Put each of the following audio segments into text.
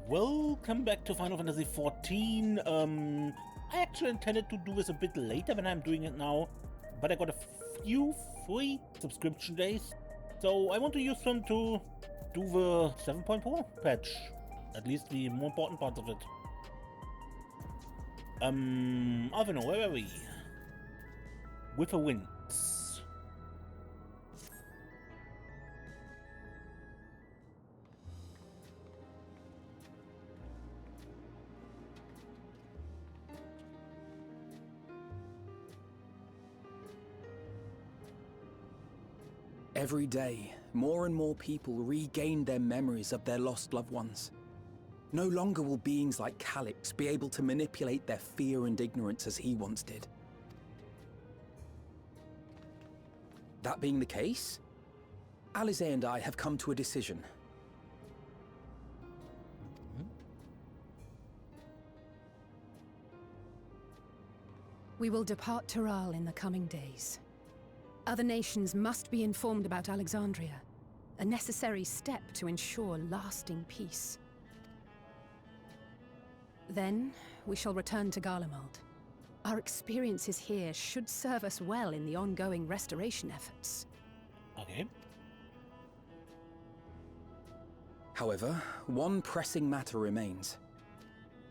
Welcome back to Final Fantasy XIV. I actually intended to do this a bit later than I'm doing it now, but I got a few free subscription days, so I want to use them to do the 7.4 patch, at least the more important parts of it. Alphinaud, where are we? With a Winds. Every day, more and more people regain their memories of their lost loved ones. No longer will beings like Calyx be able to manipulate their fear and ignorance as he once did. That being the case, Alisaie and I have come to a decision. We will depart Tural in the coming days. Other nations must be informed about Alexandria, a necessary step to ensure lasting peace. Then, we shall return to Garlemald. Our experiences here should serve us well in the ongoing restoration efforts. Okay. However, one pressing matter remains.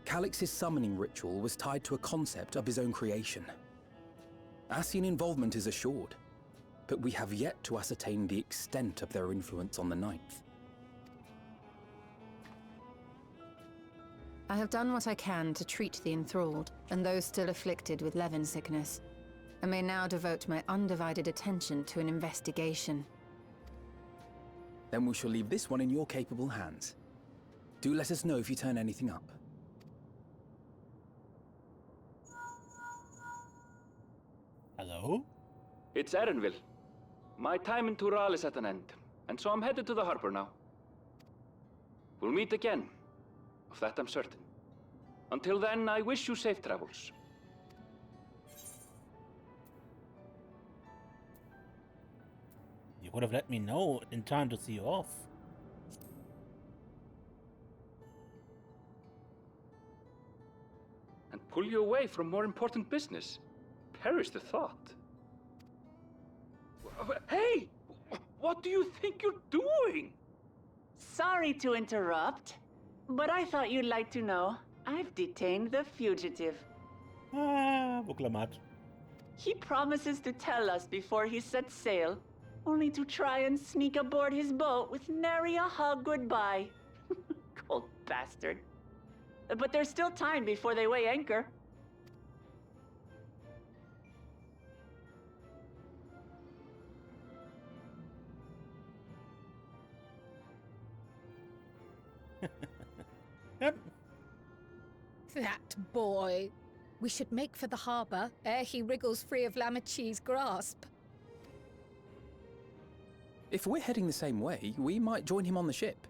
Calyx's summoning ritual was tied to a concept of his own creation. Ascian involvement is assured, but we have yet to ascertain the extent of their influence on the Ninth. I have done what I can to treat the enthralled and those still afflicted with Levin sickness. I may now devote my undivided attention to an investigation. Then we shall leave this one in your capable hands. Do let us know if you turn anything up. Hello? It's Erenville. My time in Tural is at an end, and so I'm headed to the harbor now. We'll meet again, of that I'm certain. Until then, I wish you safe travels. You would have let me know in time to see you off. And pull you away from more important business. Perish the thought. Hey! What do you think you're doing? Sorry to interrupt, but I thought you'd like to know I've detained the fugitive. Buklamat. He promises to tell us before he sets sail, only to try and sneak aboard his boat with nary a hug goodbye. Cold bastard. But there's still time before they weigh anchor. Yep. That boy! We should make for the harbour ere he wriggles free of Lamachi's grasp. If we're heading the same way, we might join him on the ship.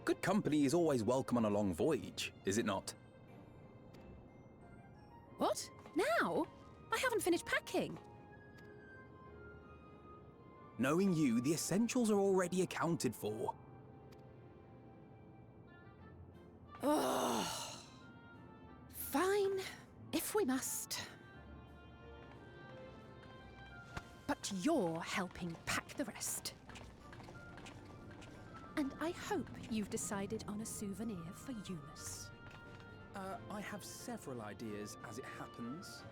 Good company is always welcome on a long voyage, is it not? What? Now? I haven't finished packing. Knowing you, the essentials are already accounted for. Oh. Fine, if we must. But you're helping pack the rest. And I hope you've decided on a souvenir for Eunice. I have several ideas as it happens.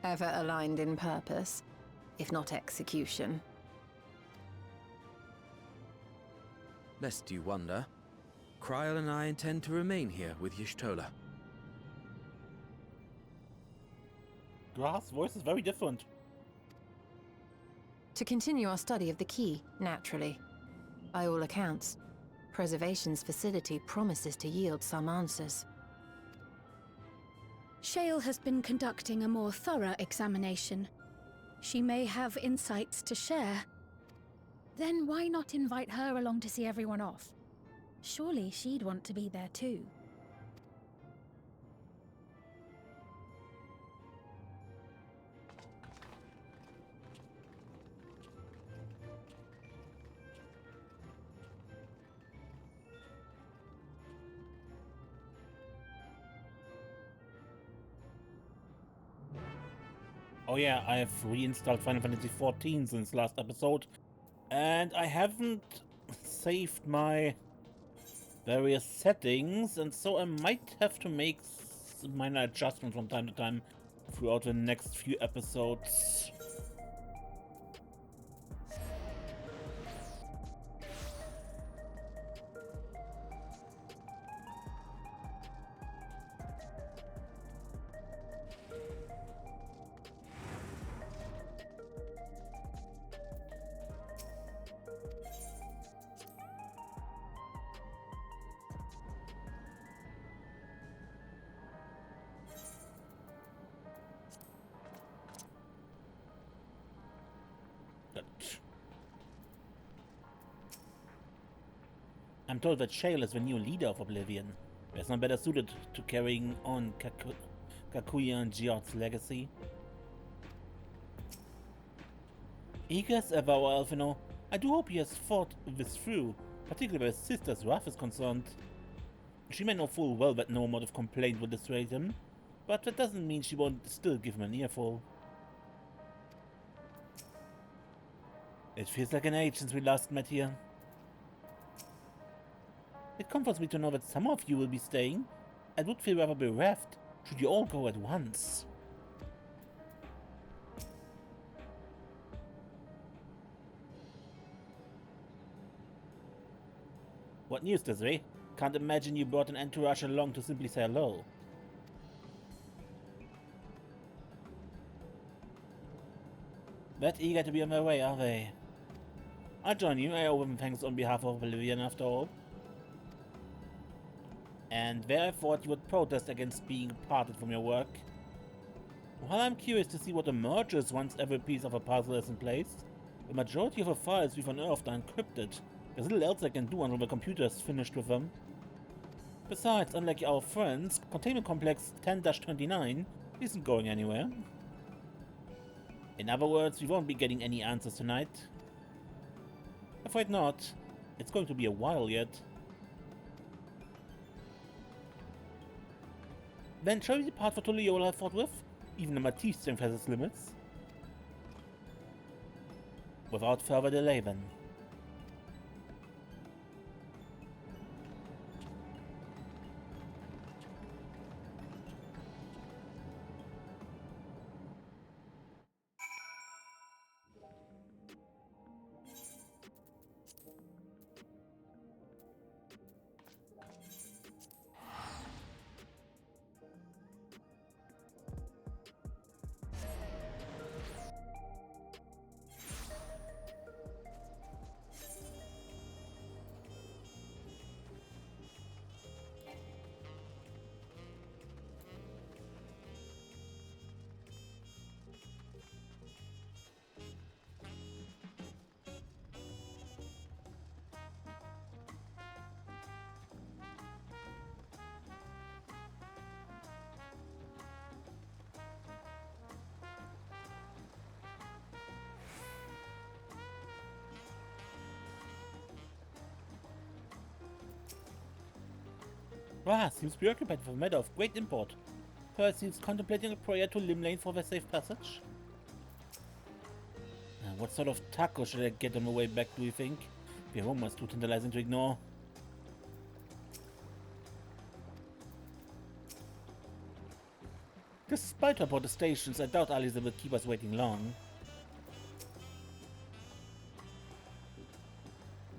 Ever aligned in purpose, if not execution. Lest you wonder, Kryl and I intend to remain here with Y'shtola. Grass' voice is very different. To continue our study of the key, naturally. By all accounts, Preservation's facility promises to yield some answers. Shale has been conducting a more thorough examination. She may have insights to share. Then why not invite her along to see everyone off? Surely she'd want to be there too. Oh yeah, I've reinstalled Final Fantasy XIV since last episode, and I haven't saved my various settings, and so I might have to make minor adjustments from time to time throughout the next few episodes. I'm told that Shale is the new leader of Oblivion. There's none better suited to carrying on Kakuya and Giot's legacy. Eager as ever, our Alphinaud. I do hope he has thought this through, particularly where his sister's wrath is concerned. She may know full well that no amount of complaint will dissuade him, but that doesn't mean she won't still give him an earful. It feels like an age since we last met here. It comforts me to know that some of you will be staying. I would feel rather bereft should you all go at once. What news, Desiree? Can't imagine you brought an entourage along to simply say hello. That eager to be on their way, are they? I'll join you. I owe them thanks on behalf of Oblivion, after all. And there I thought you would protest against being parted from your work. While I'm curious to see what emerges once every piece of a puzzle is in place, the majority of the files we've unearthed are encrypted. There's little else I can do until the computer is finished with them. Besides, unlike our friends, Containment Complex 10-29 isn't going anywhere. In other words, we won't be getting any answers tonight. Afraid not. It's going to be a while yet. Then shall we depart for Tural forthwith? Even the Matisse strength has its limits. Without further delay then. Ra seems preoccupied with a matter of great import. Perhaps he's contemplating a prayer to Limlane for their safe passage. What sort of taco should I get on the way back, do you think? The aroma is too tantalizing to ignore. Despite her protestations, I doubt Alisaie will keep us waiting long.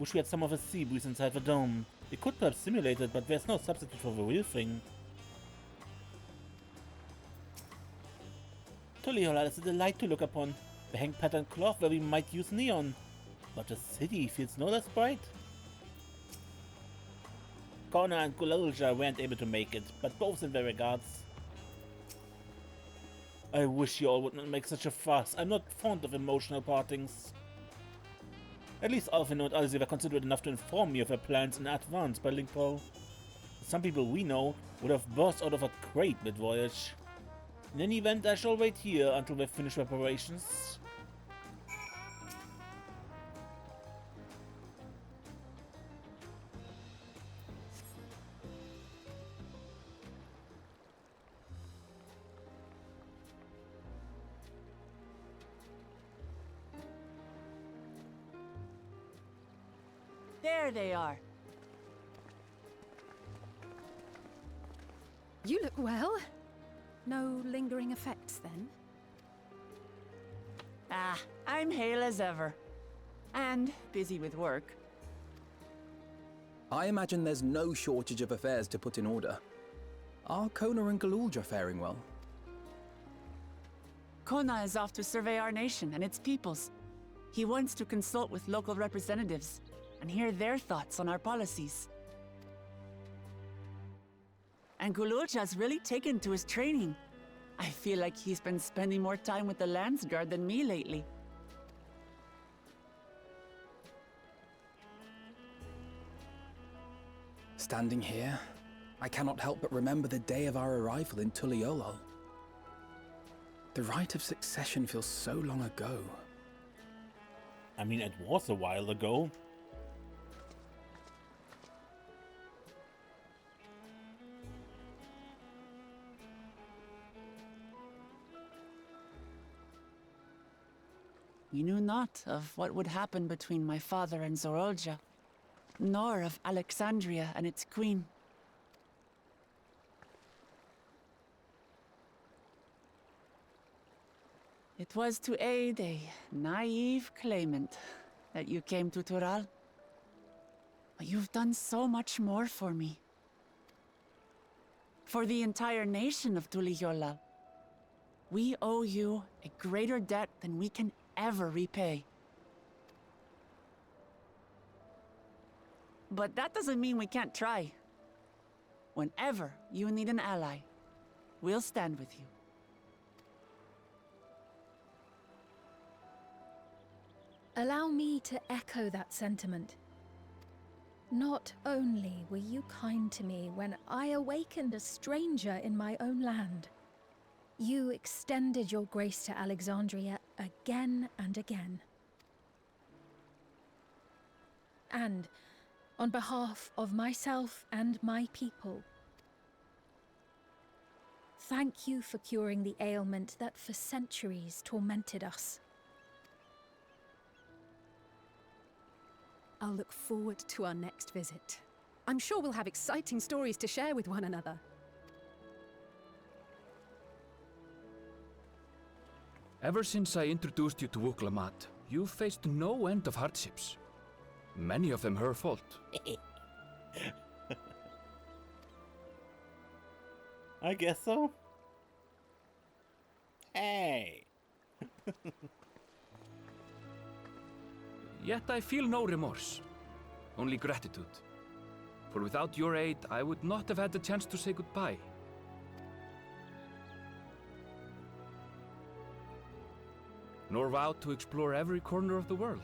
Wish we had some of the sea breeze inside the dome. We could perhaps simulate it, but there's no substitute for the real thing. Tural is a delight to look upon. The hang pattern cloth where we might use neon. But the city feels no less bright. Kona and Gulalja weren't able to make it, but both in their regards. I wish you all would not make such a fuss. I'm not fond of emotional partings. At least Alphinaud and Alisaie were considerate enough to inform me of their plans in advance by Linkpo. Some people we know would have burst out of a crate mid-voyage. In any event, I shall wait here until they finish preparations. There they are. You look well. No lingering effects, then? Ah, I'm hale as ever. And busy with work. I imagine there's no shortage of affairs to put in order. Are Kona and Galuldra faring well? Kona is off to survey our nation and its peoples. He wants to consult with local representatives and hear their thoughts on our policies. And Galuldра's really taken to his training. I feel like he's been spending more time with the Landsguard than me lately. Standing here, I cannot help but remember the day of our arrival in Tuliolol. The rite of succession feels so long ago. I mean, it was a while ago. We knew not of what would happen between my father and Zorolja, nor of Alexandria and its queen. It was to aid a naive claimant that you came to Tural. But you've done so much more for me. For the entire nation of Tuliyollal. We owe you a greater debt than we can ever repay. But that doesn't mean we can't try. Whenever you need an ally, we'll stand with you. Allow me to echo that sentiment. Not only were you kind to me when I awakened a stranger in my own land, you extended your grace to Alexandria again and again. And, on behalf of myself and my people, thank you for curing the ailment that for centuries tormented us. I'll look forward to our next visit. I'm sure we'll have exciting stories to share with one another. Ever since I introduced you to Wuklamat, you've faced no end of hardships. Many of them her fault. I guess so. Hey. Yet I feel no remorse, only gratitude. For without your aid, I would not have had the chance to say goodbye. Nor vow to explore every corner of the world.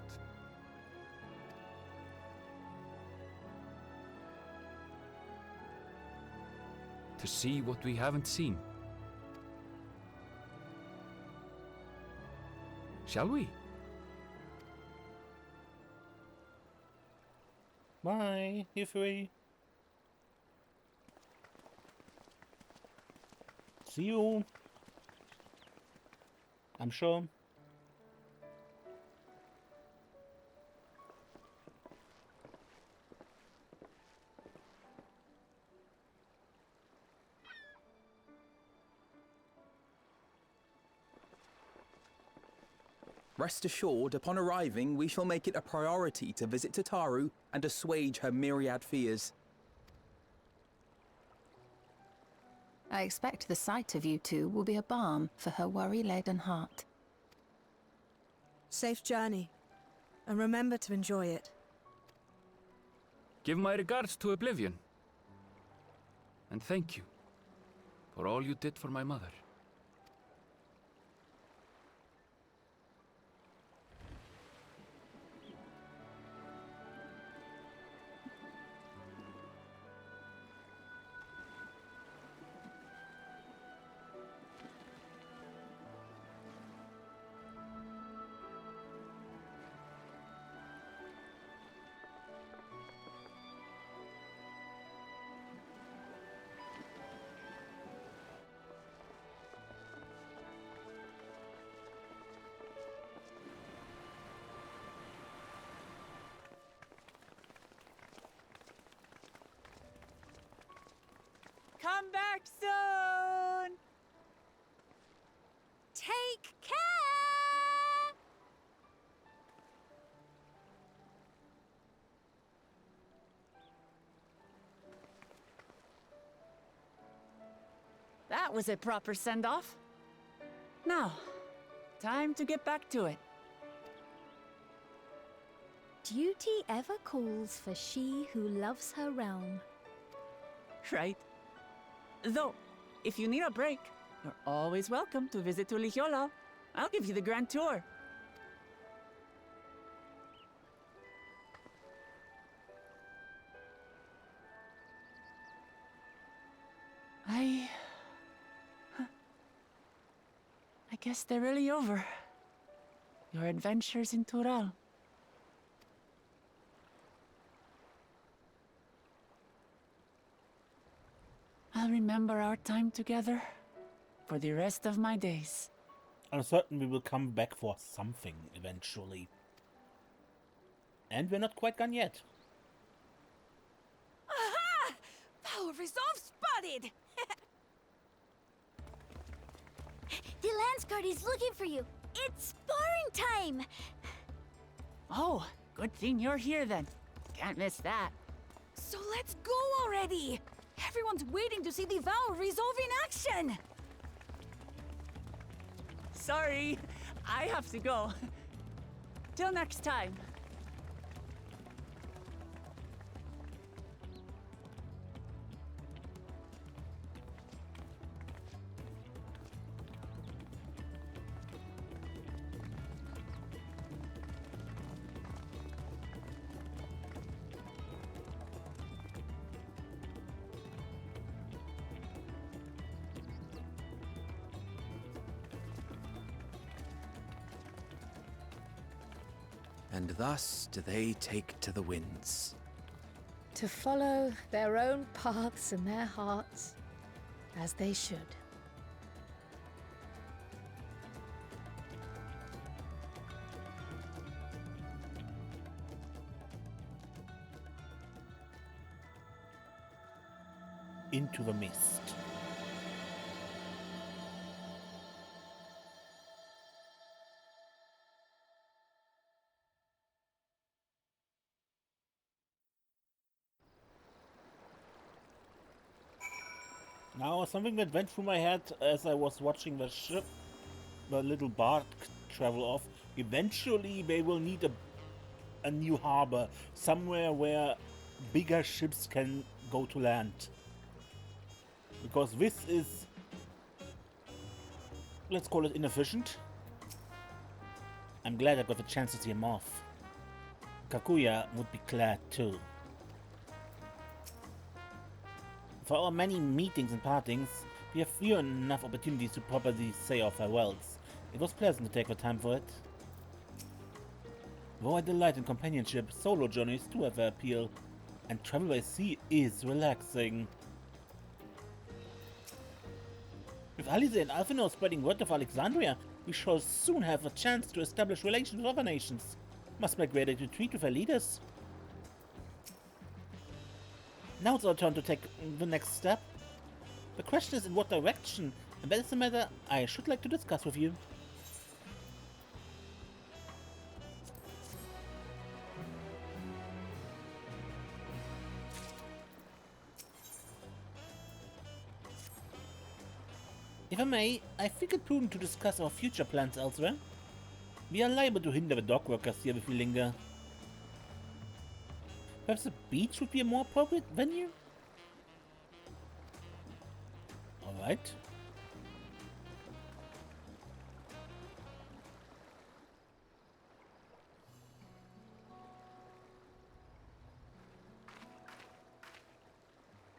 To see what we haven't seen. Shall we? Bye, you three. See you. I'm sure. Rest assured, upon arriving, we shall make it a priority to visit Tataru and assuage her myriad fears. I expect the sight of you two will be a balm for her worry-laden heart. Safe journey, and remember to enjoy it. Give my regards to Oblivion. And thank you for all you did for my mother. Come back soon! Take care! That was a proper send-off. Now, time to get back to it. Duty ever calls for she who loves her realm. Right? Though, if you need a break, you're always welcome to visit Tulijola. I'll give you the grand tour. I guess they're really over. Your adventures in Tural. I'll remember our time together for the rest of my days. I'm certain we will come back for something eventually. And we're not quite done yet. Aha! Power resolve spotted! The Landsguard is looking for you. It's sparring time! Oh, good thing you're here then. Can't miss that. So let's go already! Everyone's waiting to see the Vow resolve in action! Sorry, I have to go. Till next time. And thus do they take to the winds. To follow their own paths and their hearts, as they should. Into the mist. Now, something that went through my head as I was watching the ship, the little bark travel off. Eventually, they will need a new harbor, somewhere where bigger ships can go to land. Because this is, let's call it inefficient. I'm glad I got the chance to see him off. Kakuya would be glad too. For our many meetings and partings, we have few enough opportunities to properly say our farewells. It was pleasant to take the time for it. Though I delight in companionship, solo journeys do have their appeal, and travel by sea is relaxing. With Alisaie and Alphinaud spreading word of Alexandria, we shall soon have a chance to establish relations with other nations. Must make greater to treat with our leaders. Now it's our turn to take the next step. The question is in what direction, and that is the matter I should like to discuss with you. If I may, I think it prudent to discuss our future plans elsewhere. We are liable to hinder the dock workers here if we linger. Perhaps the beach would be a more appropriate venue? Alright.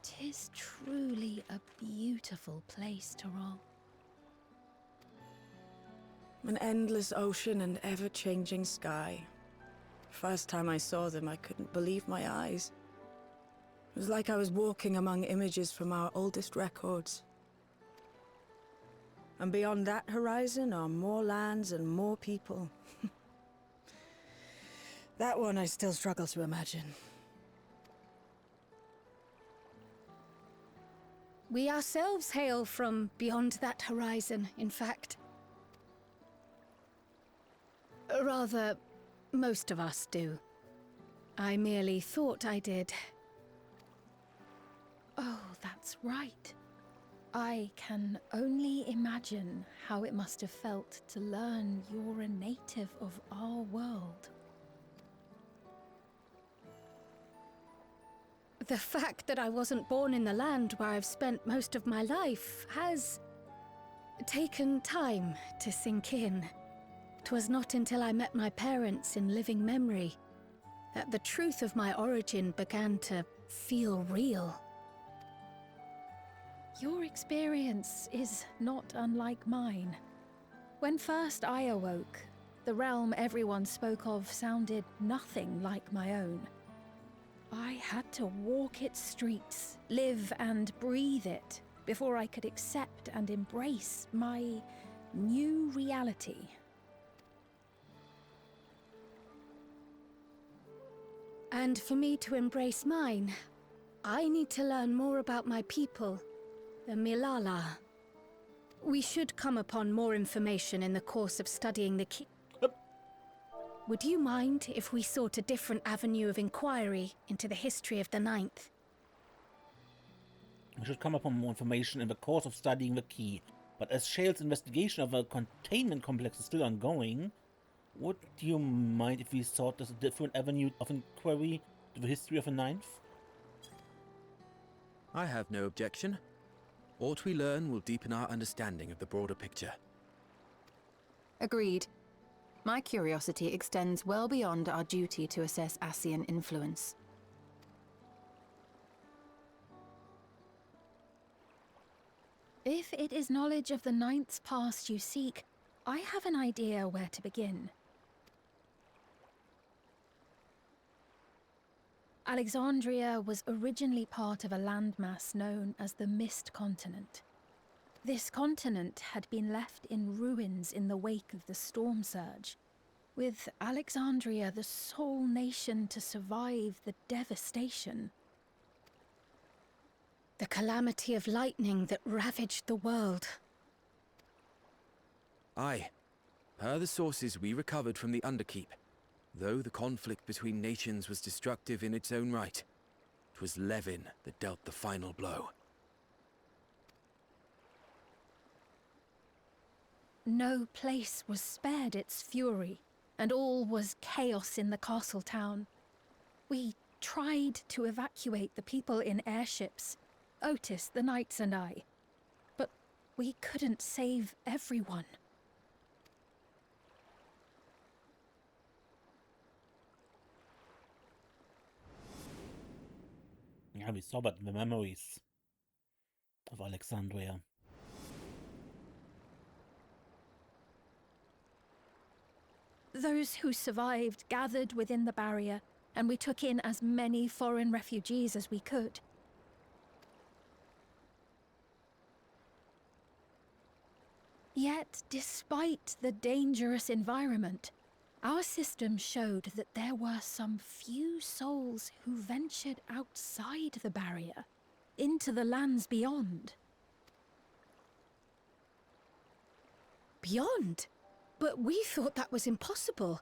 Tis truly a beautiful place, Tural. An endless ocean and ever-changing sky. First time I saw them, I couldn't believe my eyes. It was like I was walking among images from our oldest records. And beyond that horizon are more lands and more people. That one I still struggle to imagine. We ourselves hail from beyond that horizon, in fact. Rather, most of us do. I merely thought I did. Oh, that's right. I can only imagine how it must have felt to learn you're a native of our world. The fact that I wasn't born in the land where I've spent most of my life has taken time to sink in. 'Twas not until I met my parents in living memory that the truth of my origin began to feel real. Your experience is not unlike mine. When first I awoke, the realm everyone spoke of sounded nothing like my own. I had to walk its streets, live and breathe it, before I could accept and embrace my new reality. And for me to embrace mine, I need to learn more about my people, the Milala. We should come upon more information in the course of studying the key. Would you mind if we sought a different avenue of inquiry into the history of the Ninth? We should come upon more information in the course of studying the key. But as Shale's investigation of a containment complex is still ongoing, would you mind if we sought a different avenue of inquiry to the history of the Ninth? I have no objection. What we learn will deepen our understanding of the broader picture. Agreed. My curiosity extends well beyond our duty to assess Ascian influence. If it is knowledge of the Ninth's past you seek, I have an idea where to begin. Alexandria was originally part of a landmass known as the Mist Continent. This continent had been left in ruins in the wake of the storm surge, with Alexandria the sole nation to survive the devastation. The calamity of lightning that ravaged the world. Aye. Per the sources we recovered from the Underkeep, though the conflict between nations was destructive in its own right, it was Levin that dealt the final blow. No place was spared its fury, and all was chaos in the castle town. We tried to evacuate the people in airships, Otis, the knights and I, but we couldn't save everyone. Yeah, we saw but the memories of Alexandria. Those who survived gathered within the barrier, and we took in as many foreign refugees as we could. Yet, despite the dangerous environment, our system showed that there were some few souls who ventured outside the barrier, into the lands beyond. Beyond? But we thought that was impossible.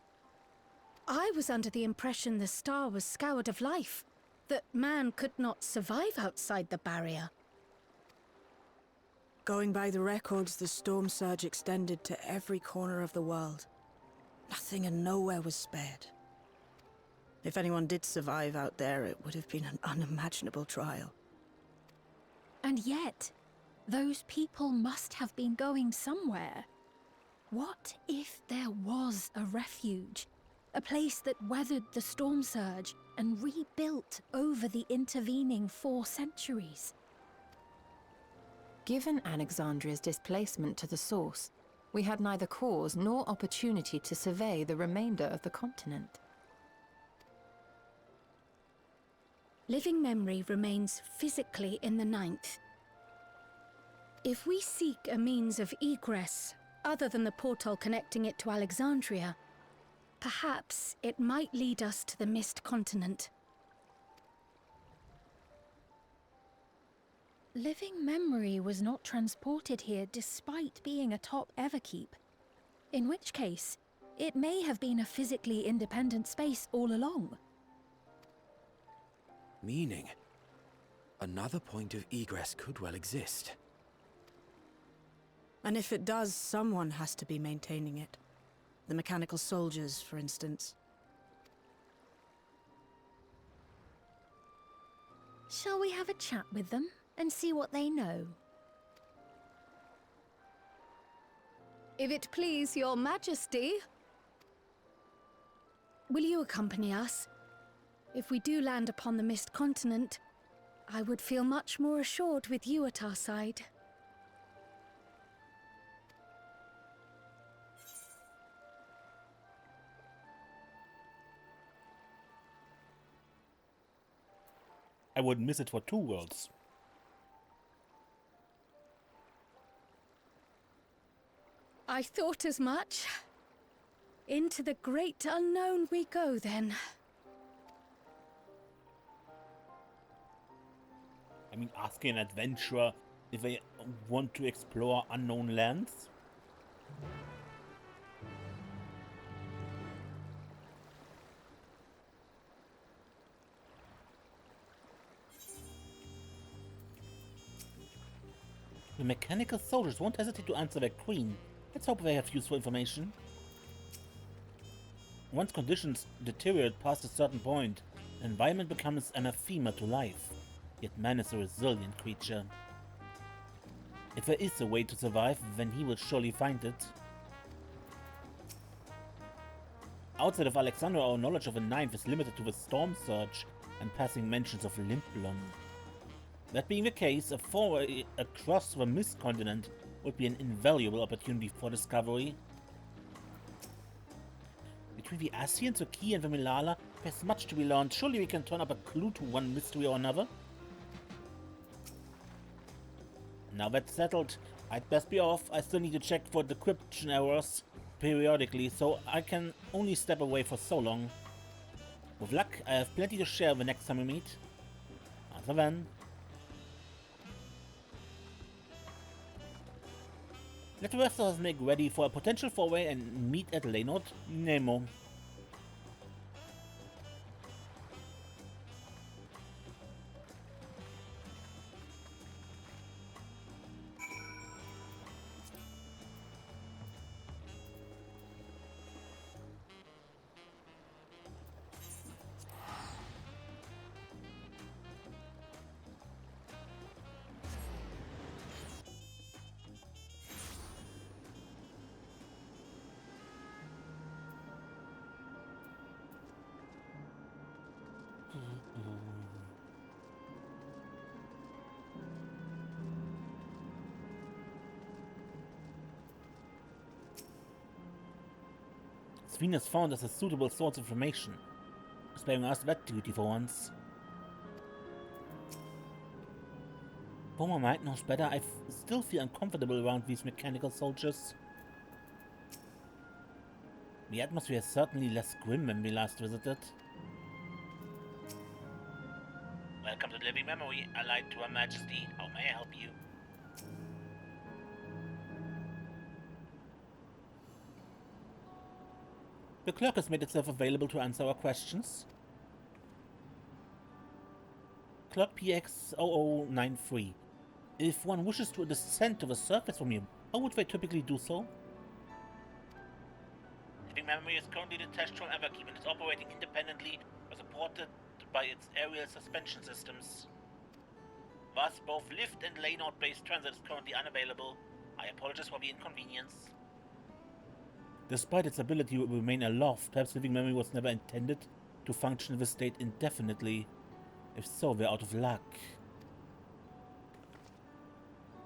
I was under the impression the star was scoured of life, that man could not survive outside the barrier. Going by the records, the storm surge extended to every corner of the world. Nothing and nowhere was spared. If anyone did survive out there, it would have been an unimaginable trial. And yet, those people must have been going somewhere. What if there was a refuge? A place that weathered the storm surge and rebuilt over the intervening 4 centuries? Given Alexandria's displacement to the source, we had neither cause nor opportunity to survey the remainder of the continent. Living memory remains physically in the Ninth. If we seek a means of egress, other than the portal connecting it to Alexandria, perhaps it might lead us to the Mist Continent. Living Memory was not transported here despite being a top Everkeep. In which case, it may have been a physically independent space all along. Meaning, another point of egress could well exist. And if it does, someone has to be maintaining it. The mechanical soldiers, for instance. Shall we have a chat with them and see what they know? If it please your majesty. Will you accompany us? If we do land upon the Mist Continent, I would feel much more assured with you at our side. I wouldn't miss it for 2 worlds. I thought as much. Into the great unknown we go, then. I mean, asking an adventurer if they want to explore unknown lands? The mechanical soldiers won't hesitate to answer their queen. Let's hope they have useful information. Once conditions deteriorate past a certain point, the environment becomes anathema to life. Yet man is a resilient creature. If there is a way to survive, then he will surely find it. Outside of Alexandria, our knowledge of the Ninth is limited to the Storm Surge and passing mentions of Limplon. That being the case, a foray across the Mist Continent would be an invaluable opportunity for discovery. Between the Ascians, the Key, and the Milala, there's much to be learned. Surely we can turn up a clue to one mystery or another. Now that's settled, I'd best be off. I still need to check for decryption errors periodically, so I can only step away for so long. With luck, I have plenty to share the next time we meet. Until then. Let the rest of us make ready for a potential foray and meet at Leynord Nemo. Sveen has found us a suitable source of information, sparing us that duty for once. Though my mind knows better, I still feel uncomfortable around these mechanical soldiers. The atmosphere is certainly less grim than we last visited. Welcome to Living Memory, allied to Her Majesty. How may I help you? The clerk has made itself available to answer our questions. Clerk PX0093. If one wishes to descend to the surface from here, how would they typically do so? Living Memory is currently detached from Everkeep and is operating independently, but supported by its aerial suspension systems. Thus, both lift and Leynord-based transit is currently unavailable. I apologize for the inconvenience. Despite its ability to remain aloft, perhaps Living Memory was never intended to function in this state indefinitely. If so, we're out of luck.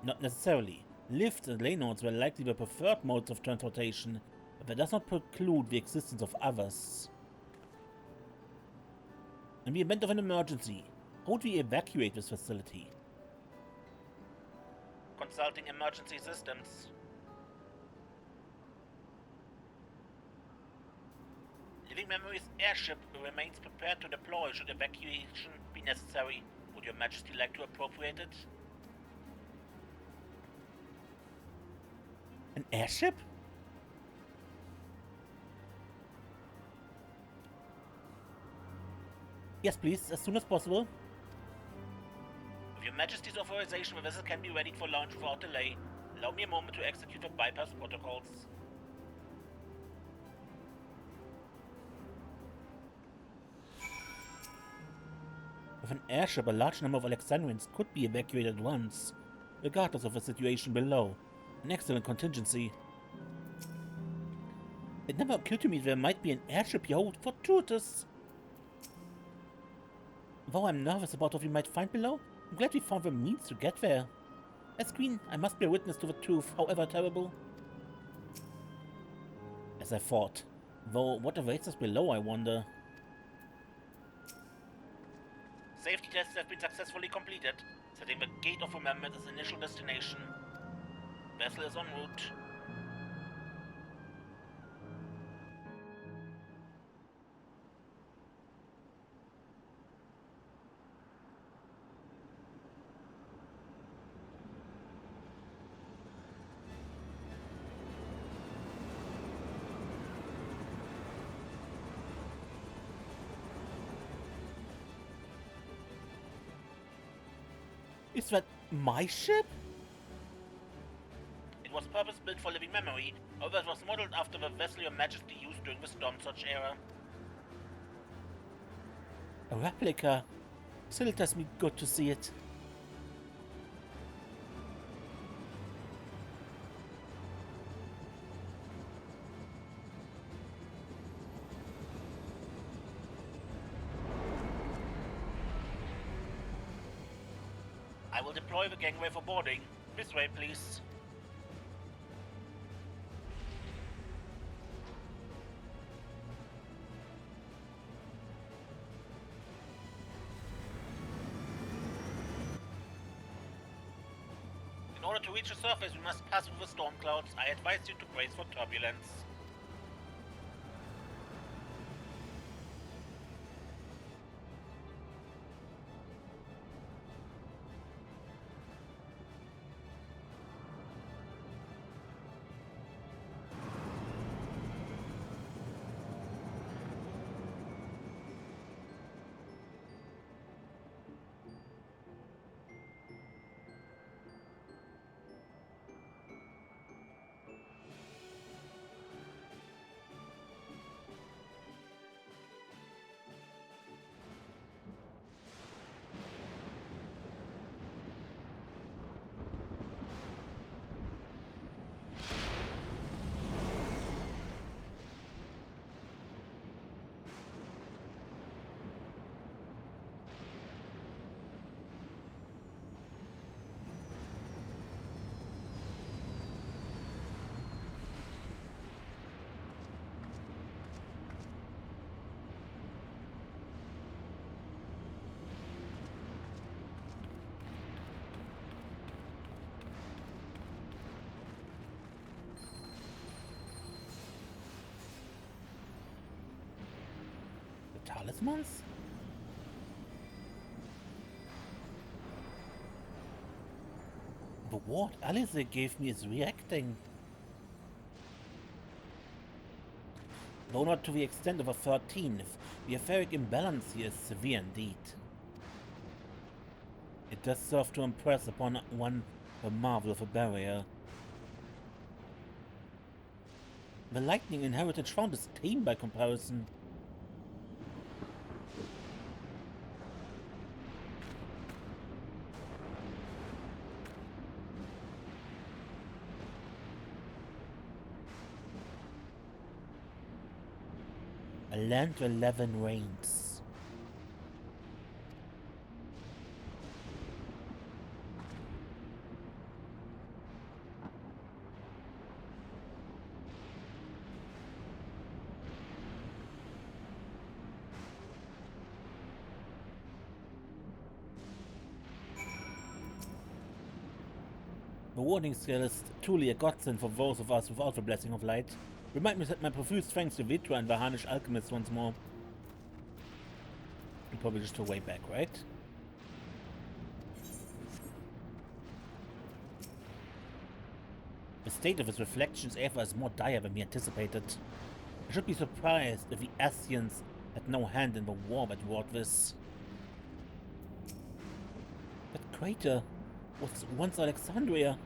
Not necessarily. Lifts and Leynords were likely the preferred modes of transportation, but that does not preclude the existence of others. In the event of an emergency, how would we evacuate this facility? Consulting emergency systems. Living Memory's airship remains prepared to deploy should evacuation be necessary. Would Your Majesty like to appropriate it? An airship? Yes, please, as soon as possible. With Your Majesty's authorization, the vessel can be ready for launch without delay. Allow me a moment to execute the bypass protocols. With an airship, a large number of Alexandrians could be evacuated at once, regardless of the situation below. An excellent contingency. It never occurred to me there might be an airship here. How fortuitous! Though I'm nervous about what we might find below, I'm glad we found the means to get there. As Queen, I must be a witness to the truth, however terrible. As I thought. Though, what awaits us below, I wonder. Safety tests have been successfully completed, setting the Gate of Remembrance as initial destination. Vessel is en route. Is that my ship? It was purpose-built for living memory, however it was modeled after the vessel Your Majesty used during the Storm Surge era. A replica? Still does me good to see it. I will deploy the gangway for boarding. This way, please. In order to reach the surface, we must pass through the storm clouds. I advise you to brace for turbulence. Talismans? The ward Alisaie gave me is reacting. Though not to the extent of a 13th, the etheric imbalance here is severe indeed. It does serve to impress upon one the marvel of a barrier. The lightning in Heritage Found is tame by comparison. A land where 11 reigns. The warning scale is truly a godsend for those of us without the blessing of light. Remind me that my profuse thanks to Vitra and the Harnish Alchemist once more. And probably just a way back, right? The state of his reflections ever is more dire than we anticipated. I should be surprised if the Ascians had no hand in the war that wrought this. That crater was once Alexandria.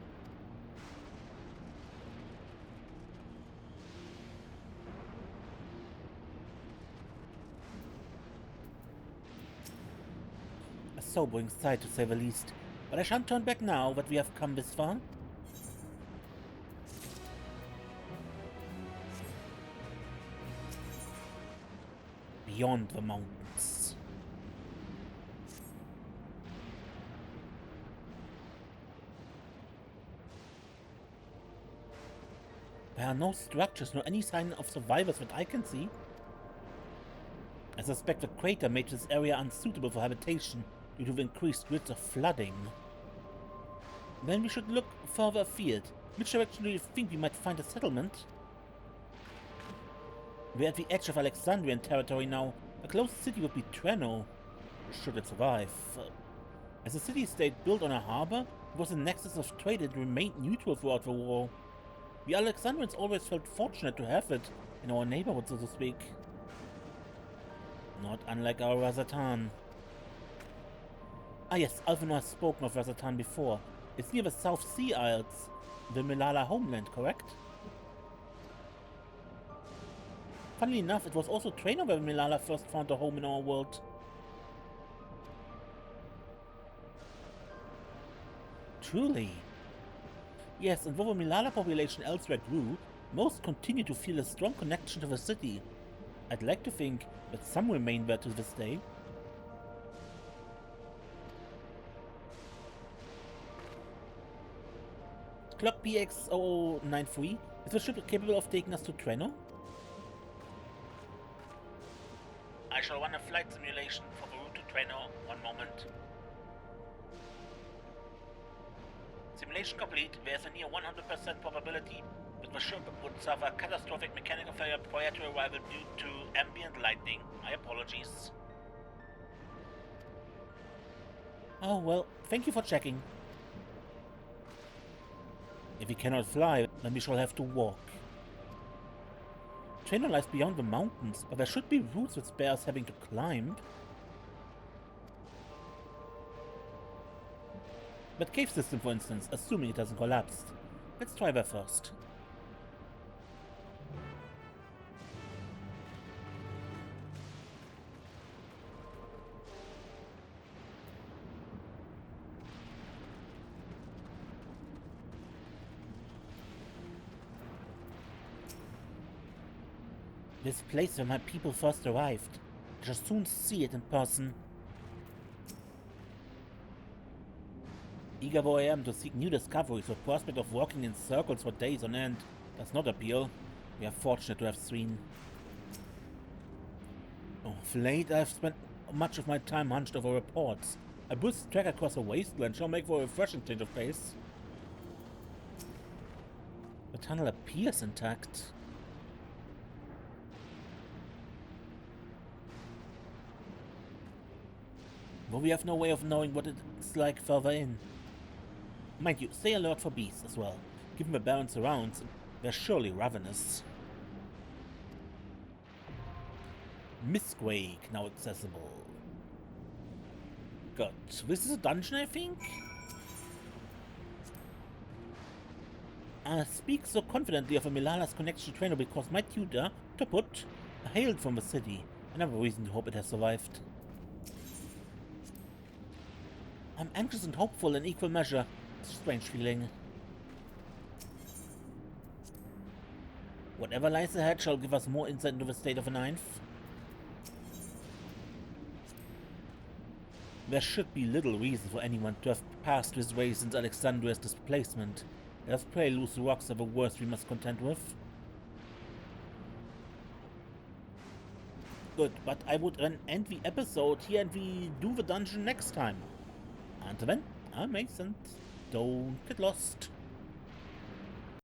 A sobering sight, to say the least. But I shan't turn back now that we have come this far. Beyond the mountains. There are no structures nor any sign of survivors that I can see. I suspect the crater made this area unsuitable for habitation due to the increased risks of flooding. Then we should look further afield. Which direction do you think we might find a settlement? We're at the edge of Alexandrian territory now. A closest city would be Treno, should it survive. As a city-state built on a harbor, it was a nexus of trade and remained neutral throughout the war. The Alexandrians always felt fortunate to have it in our neighborhood, so to speak. Not unlike our Razatan. Ah yes, Alphinaud has spoken of Razatan before. It's near the South Sea Isles, the Milala homeland, correct? Funnily enough, it was also Treno where Milala first found a home in our world. Truly. Yes, and though the Milala population elsewhere grew, most continue to feel a strong connection to the city. I'd like to think that some remain there to this day. Clock PX0093, is the ship capable of taking us to Treno? I shall run a flight simulation for the route to Treno. One moment. Simulation complete. There's a near 100% probability that the ship would suffer a catastrophic mechanical failure prior to arrival due to ambient lightning. My apologies. Oh well, thank you for checking. If we cannot fly, then we shall have to walk. Treno lies beyond the mountains, but there should be routes that spare us having to climb. That cave system, for instance, assuming it hasn't collapsed. Let's try there first. This place where my people first arrived. I shall soon see it in person. Eager though I am to seek new discoveries, the prospect of walking in circles for days on end does not appeal. We are fortunate to have Sreen. Of late, I have spent much of my time hunched over reports. A brisk trek across a wasteland shall make for a refreshing change of pace. The tunnel appears intact. But we have no way of knowing what it's like further in. Mind you, stay alert for beasts as well. Given the barren surrounds, they're surely ravenous. Mistquake now accessible. Good. This is a dungeon, I think? I speak so confidently of a Milala's connection to Treno because my tutor, Toput, hailed from the city. Another reason to hope it has survived. I'm anxious and hopeful in equal measure. It's a strange feeling. Whatever lies ahead shall give us more insight into the state of the ninth. There should be little reason for anyone to have passed this way since Alexandria's displacement. Let us pray loose rocks are the worst we must contend with. Good, but I would then end the episode here and we do the dungeon next time. Until then, I'm Mason. Don't get lost.